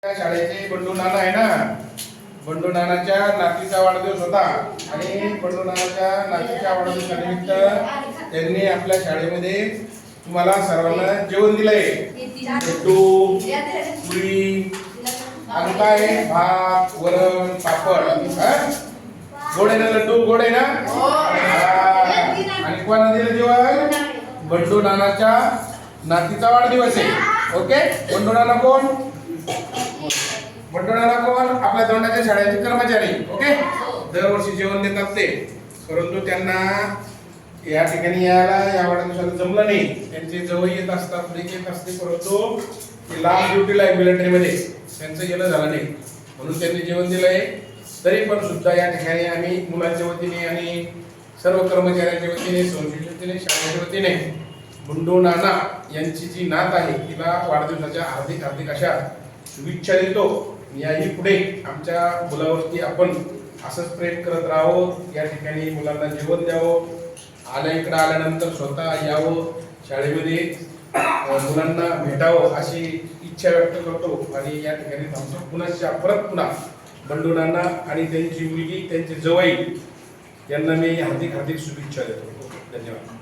शाळेचे बंडू नाना आहे ना, बंडू नानाच्या नातीचा वाढदिवस होता आणि बंडू नानाच्या नातीच्या वाढदिवसानिमित्त त्यांनी आपल्या शाळेमध्ये तुम्हाला सर्वांना जेवण दिलंय. लड्डू, पुरी आणि काय भात, वरण, पापड. गोड आहे ना लड्डू? गोड आहे ना? आणि कोणा दिलं जेवण? बंडू नानाच्या नातीचा वाढदिवस आहे. ओके. बंडू नाना कोण? बंडोनाला कोण? आपल्या दोंडाच्या शाळेचे कर्मचारी. ओके. दरवर्षी जेवण देतात ते, परंतु त्यांना या ठिकाणी यायला या वाढदिवसाला जमलं नाही. त्यांचे जवळ येत असतात, ब्रेक येत असते, परंतु ते लांब ड्युटीला आहे मिलिटरीमध्ये, त्यांचं येणं झालं नाही म्हणून त्यांनी जेवण दिलंय. तरी पण सुद्धा या ठिकाणी आम्ही मुलांच्या वतीने आणि सर्व कर्मचाऱ्यांच्या वतीने, संस्थेच्या वतीने, शाळेच्या वतीने बंडू नाना यांची जी नात आहे तिला वाढदिवसाच्या हार्दिक हार्दिक अशा शुभेच्छा देतो. याही पुढे आमच्या मुलावरती आपण असंच प्रेम करत राहावं, या ठिकाणी मुलांना जेवण द्यावं, इकडं आल्यानंतर स्वतः यावं, शाळेमध्ये मुलांना भेटावं अशी इच्छा व्यक्त करतो. आणि या ठिकाणी थांबतो. पुन्हा बंडू नाना आणि त्यांची मुलगी, त्यांचे जवाई यांना मी हार्दिक हार्दिक शुभेच्छा देतो. धन्यवाद.